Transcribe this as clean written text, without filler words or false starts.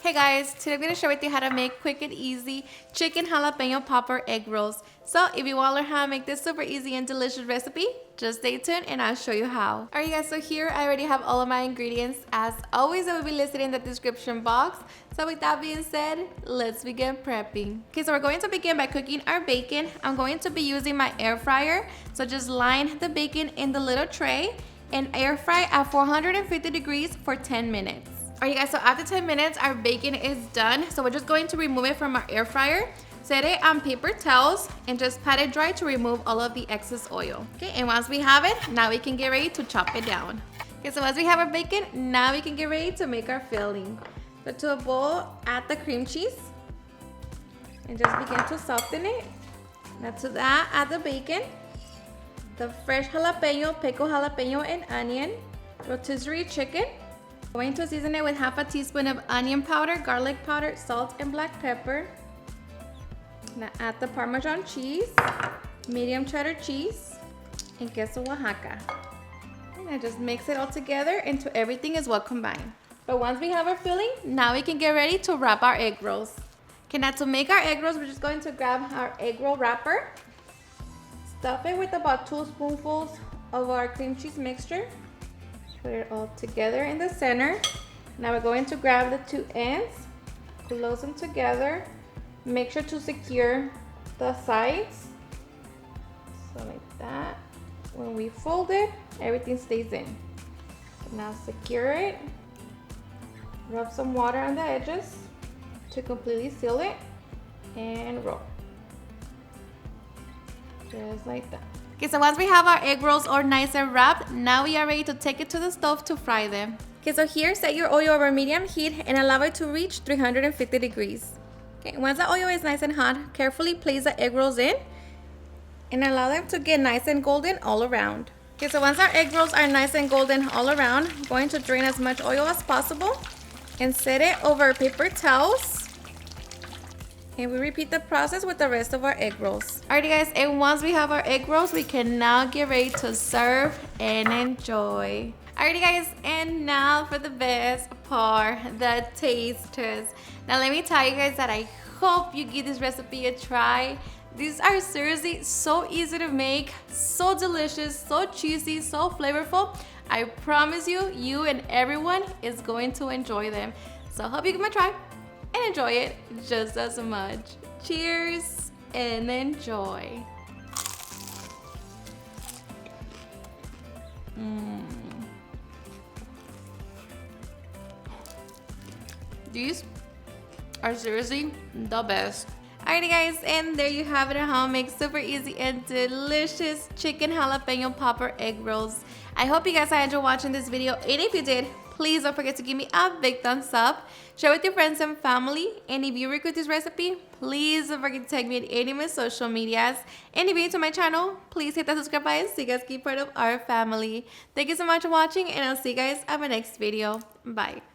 Hey guys, today I'm going to share with you how to make quick and easy chicken jalapeno popper egg rolls. So if you want to learn how to make this super easy and delicious recipe, just stay tuned and I'll show you how. Alright guys, so here I already have all of my ingredients. As always, I will be listed in the description box. So with that being said, let's begin prepping. Okay, so we're going to begin by cooking our bacon. I'm going to be using my air fryer. So just line the bacon in the little tray and air fry at 450 degrees for 10 minutes. Alright guys, so after 10 minutes, our bacon is done. So we're just going to remove it from our air fryer. Set it on paper towels and just pat it dry to remove all of the excess oil. Okay, and once we have it, now we can get ready to chop it down. Okay, so once we have our bacon, now we can get ready to make our filling. So to a bowl, add the cream cheese and just begin to soften it. Now to that, add the bacon, the fresh jalapeno, pickled jalapeno and onion, rotisserie chicken. Going to season it with half a teaspoon of onion powder, garlic powder, salt, and black pepper. Now add the Parmesan cheese, medium cheddar cheese, and queso Oaxaca. And I just mix it all together until everything is well combined. But once we have our filling, now we can get ready to wrap our egg rolls. Okay, now to make our egg rolls, we're just going to grab our egg roll wrapper, stuff it with about 2 spoonfuls of our cream cheese mixture. Put it all together in the center. Now we're going to grab the 2 ends, close them together. Make sure to secure the sides. So like that. When we fold it, everything stays in. Now secure it. Rub some water on the edges to completely seal it and roll. Just like that. Okay, so once we have our egg rolls all nice and wrapped, now we are ready to take it to the stove to fry them. Okay, so here set your oil over medium heat and allow it to reach 350 degrees. Okay, once the oil is nice and hot, carefully place the egg rolls in and allow them to get nice and golden all around. Okay, so once our egg rolls are nice and golden all around, I'm going to drain as much oil as possible and set it over paper towels. And we repeat the process with the rest of our egg rolls. Alrighty guys, and once we have our egg rolls, we can now get ready to serve and enjoy. Alrighty guys, and now for the best part, the taste test. Now let me tell you guys that I hope you give this recipe a try. These are seriously so easy to make, so delicious, so cheesy, so flavorful. I promise you, you and everyone is going to enjoy them. So I hope you give them a try and enjoy it just as much. Cheers and enjoy. These are seriously the best. Alrighty guys, and there you have it at home. Make super easy and delicious chicken jalapeno popper egg rolls. I hope you guys enjoyed watching this video, and if you did, please don't forget to give me a big thumbs up. Share with your friends and family. And if you agree with this recipe, please don't forget to tag me at any of my social medias. And if you're new to my channel, please hit that subscribe button so you guys keep part of our family. Thank you so much for watching, and I'll see you guys on my next video. Bye.